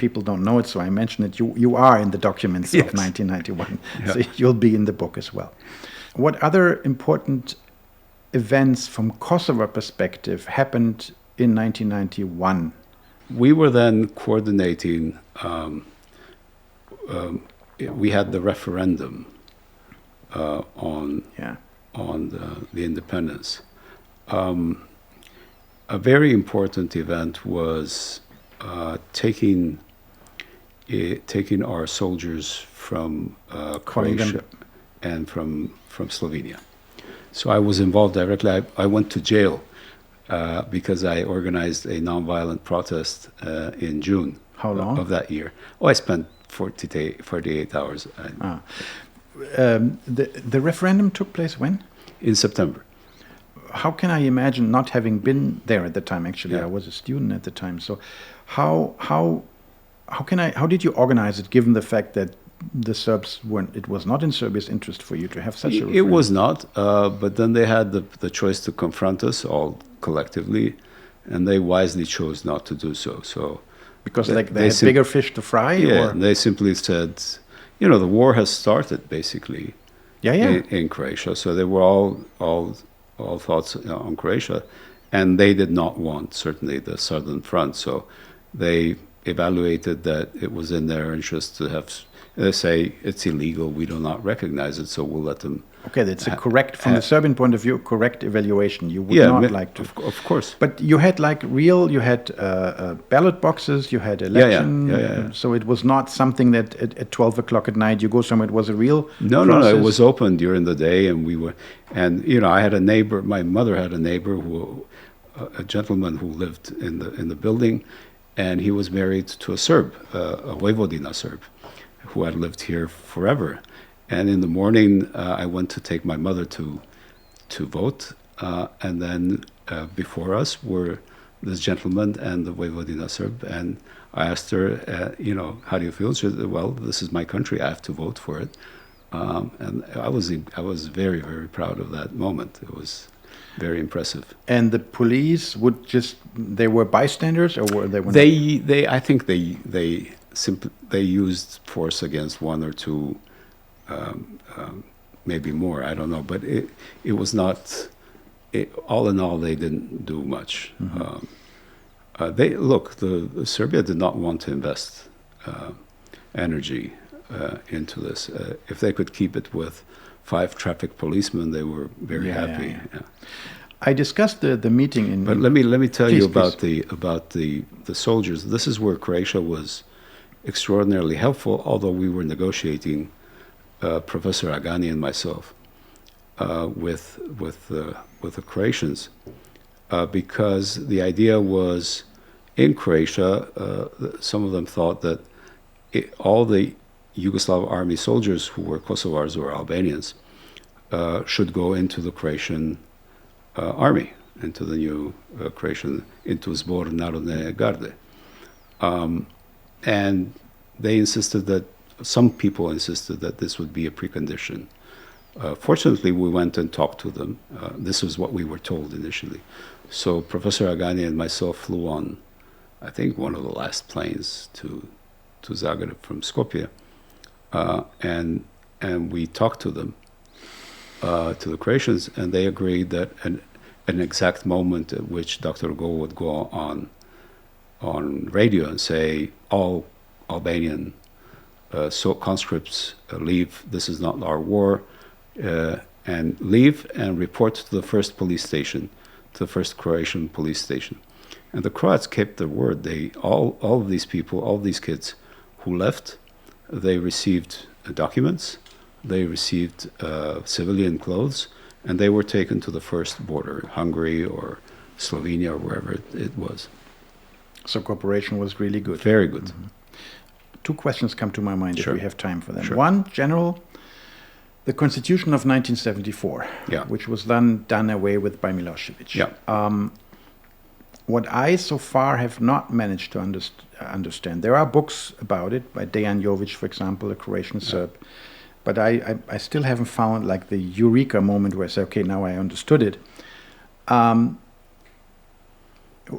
people don't know it, so I mention it. You are in the documents Yes. of 1991, Yeah. so you'll be in the book as well. What other important events from Kosovo perspective happened in 1991? We were then coordinating. We had the referendum on the independence. A very important event was taking our soldiers from Croatia and from Slovenia. So I was involved directly. I went to jail because I organized a nonviolent protest in June. How long? Of that year. Oh, I spent 48 hours. The referendum took place when? In September. How can I imagine, not having been there at the time? Actually, Yeah. I was a student at the time. So, how did you organize it, given the fact that the Serbs weren't? It was not in Serbia's interest for you to have such a referendum. It was not, but then they had the choice to confront us all collectively, and they wisely chose not to do so. So because they had bigger fish to fry. Yeah, or? they simply said, the war has started basically. Yeah. In Croatia, so they were all thoughts on Croatia, and they did not want certainly the Southern Front. So they evaluated that it was in their interest to have. They say it's illegal. We do not recognize it, so we'll let them. Okay, that's a correct, from the Serbian point of view, correct evaluation. You would not like to. Of course. But you had you had ballot boxes, you had election. Yeah. So it was not something that at 12 o'clock at night you go somewhere. It was a real No, process. it was open during the day, and I had a neighbor. My mother had a neighbor a gentleman who lived in the building, and he was married to a Serb, a Vojvodina Serb, who had lived here forever. And in the morning, I went to take my mother to vote, and then before us were this gentleman and the Vojvodina Serb, and I asked her, how do you feel? She said, well, this is my country, I have to vote for it. And I was very, very proud of that moment. It was very impressive. And the police they were bystanders, or were they? I think they used force against one or two, maybe more. I don't know, but it was not. All in all, they didn't do much. Mm-hmm. Serbia did not want to invest energy into this. If they could keep it with 5 traffic policemen, they were very happy. Yeah. I discussed the meeting in. But let me tell you about please. the soldiers. This is where Croatia was extraordinarily helpful. Although we were negotiating, Professor Agani and myself, with the Croatians, because the idea was in Croatia. Some of them thought that all the Yugoslav army soldiers who were Kosovars or Albanians should go into the Croatian army, into the new Croatian, into Zbor Narodne Garde. And some people insisted that this would be a precondition. Fortunately, we went and talked to them. This was what we were told initially. So Professor Agani and myself flew on, I think, one of the last planes to Zagreb from Skopje. And we talked to them, to the Croatians, and they agreed that an exact moment at which Dr. Go would go on radio and say, all Albanian conscripts leave, this is not our war, and leave and report to the first police station, to the first Croatian police station. And the Croats kept their word. All of these people, all of these kids who left, they received documents, they received civilian clothes, and they were taken to the first border, Hungary or Slovenia or wherever it was. So cooperation was really good. Very good. Mm-hmm. 2 questions come to my mind if we have time for them. Sure. One, general, the Constitution of 1974, which was then done away with by Milosevic. Yeah. What I so far have not managed to understand, there are books about it by Dejan Jovic, for example, a Croatian Serb, but I still haven't found like the eureka moment where I say, okay, now I understood it.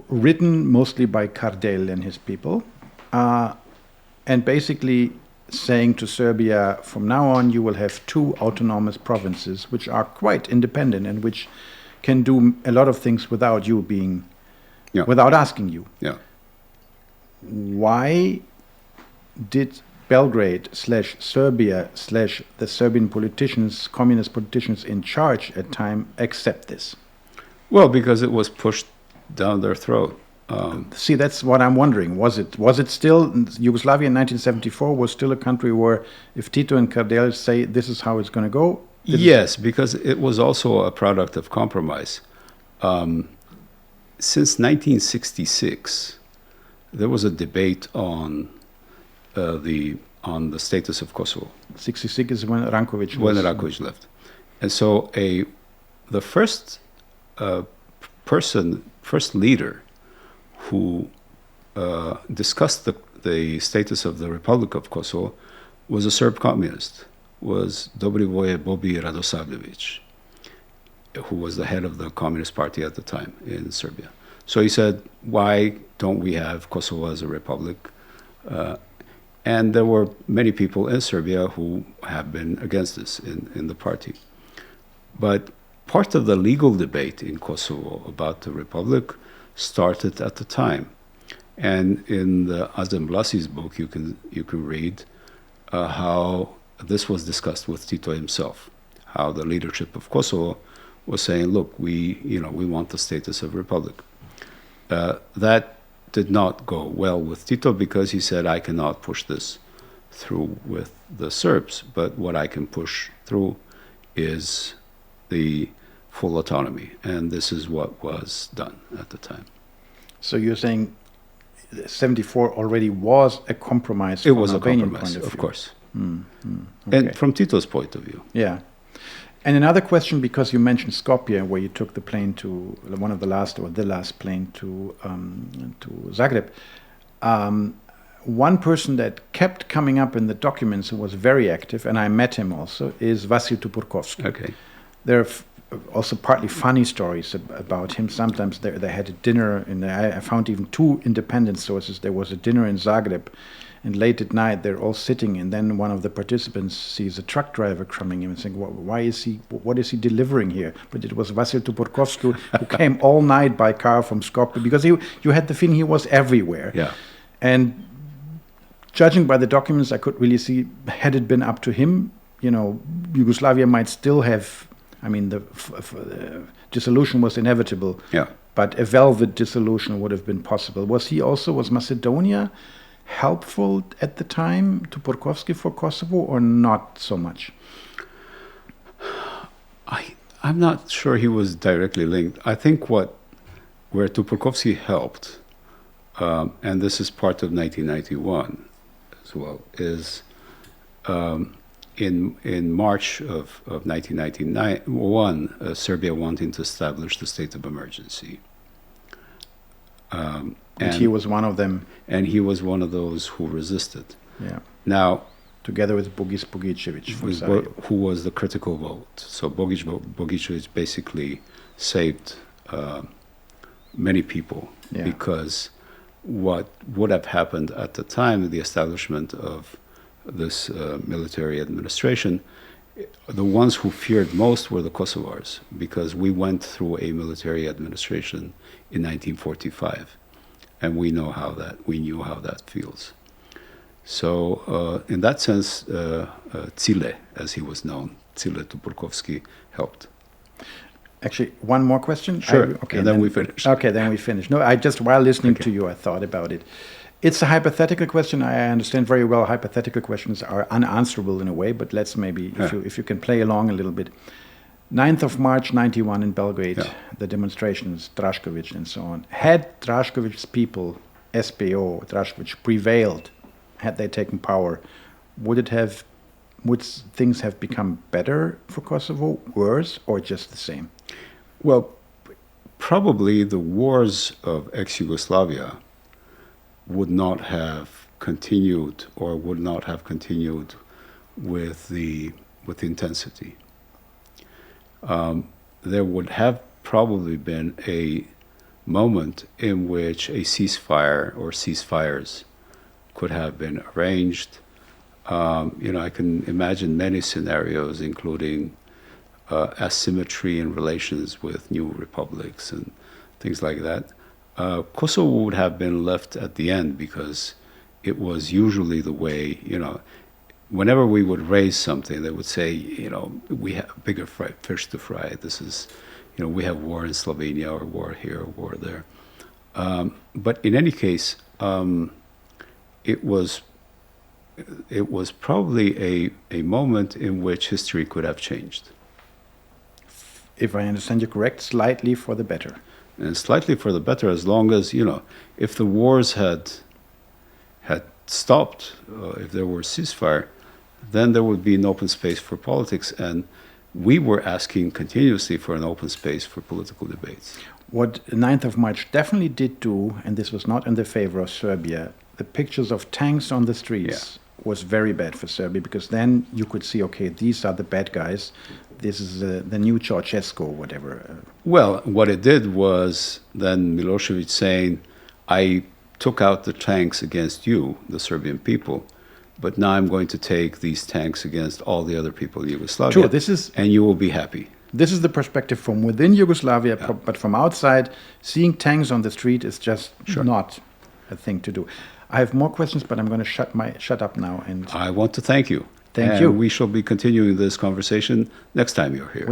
Written mostly by Kardel and his people. and basically saying to Serbia, from now on you will have 2 autonomous provinces which are quite independent and which can do a lot of things without you being, without asking you. Yeah. Why did Belgrade / Serbia / the Serbian politicians, communist politicians in charge at time accept this? Well, because it was pushed down their throat. See, that's what I'm wondering. Was it still Yugoslavia in 1974 was still a country where if Tito and Kardelj say this is how it's going to go? Yes, because it was also a product of compromise. Since 1966, there was a debate on the status of Kosovo. 66 is when Ranković left, and so the first leader who discussed the status of the Republic of Kosovo was a Serb communist, was Dobrivoje Bobi Radosavljević, who was the head of the Communist Party at the time in Serbia. So he said, why don't we have Kosovo as a republic? And there were many people in Serbia who have been against this in the party. But part of the legal debate in Kosovo about the republic started at the time. And in the Azem Vlasi's book, you can read how this was discussed with Tito himself, how the leadership of Kosovo was saying, look, we want the status of republic. That did not go well with Tito because he said, I cannot push this through with the Serbs, but what I can push through is the full autonomy. And this is what was done at the time. So you're saying 74 already was a compromise? It was a compromise, of course. Okay. And from Tito's point of view. Yeah. And another question, because you mentioned Skopje, where you took the plane to one of the last plane to Zagreb. One person that kept coming up in the documents who was very active, and I met him also, is Vasil Tupurkovski. Okay. There are also partly funny stories about him. Sometimes they had a dinner, and I found even 2 independent sources. There was a dinner in Zagreb, and late at night they're all sitting, and then one of the participants sees a truck driver coming in and saying, what is he delivering here? But it was Vasil Tupurkovski who came all night by car from Skopje, because you had the feeling he was everywhere. Yeah. And judging by the documents, I could really see, had it been up to him, Yugoslavia might still have, the dissolution was inevitable, but a velvet dissolution would have been possible. Was Macedonia helpful at the time to Tupurkovski for Kosovo, or not so much? I'm not sure he was directly linked. I think where Tupurkovski helped, and this is part of 1991 as well, is in March of 1991, Serbia wanting to establish the state of emergency. And he was one of them. And he was one of those who resisted. Yeah. Now, together with Bogić Bogićević, who was the critical vote. So Bogić Bogićević basically saved many people, because what would have happened at the time, the establishment of this military administration, the ones who feared most were the Kosovars, because we went through a military administration in 1945. And we knew how that feels. So in that sense, Cile, as he was known, Cile Tupurkovski, helped. Actually, one more question? Sure, and then we finish. Okay, then we finish. No, while listening to you, I thought about it. It's a hypothetical question. I understand very well hypothetical questions are unanswerable in a way, but let's maybe, if you can play along a little bit. 9th of March, 91 in Belgrade, the demonstrations, Drašković and so on. Had Drašković's people, SPO, Drašković, prevailed, had they taken power, would things have become better for Kosovo, worse, or just the same? Well, probably the wars of ex-Yugoslavia would not have continued, or would not have continued with intensity. There would have probably been a moment in which a ceasefire or ceasefires could have been arranged. I can imagine many scenarios, including asymmetry in relations with new republics and things like that. Kosovo would have been left at the end because it was usually the way, whenever we would raise something, they would say, we have bigger fish to fry. This is, we have war in Slovenia, or war here, or war there. But in any case, it was probably a moment in which history could have changed. If I understand you correct, slightly for the better. And slightly for the better, as long as, if the wars had stopped, if there were ceasefire, then there would be an open space for politics. And we were asking continuously for an open space for political debates. What 9th of March definitely did do, and this was not in the favor of Serbia, the pictures of tanks on the streets was very bad for Serbia, because then you could see, okay, these are the bad guys. This is the new Ceausescu or whatever. Well, what it did was then Milosevic saying, I took out the tanks against you, the Serbian people, but now I'm going to take these tanks against all the other people in Yugoslavia. Sure, and you will be happy. This is the perspective from within Yugoslavia, but from outside, seeing tanks on the street is just not a thing to do. I have more questions, but I'm going to shut up now. And I want to thank you. Thank you. We shall be continuing this conversation next time you're here.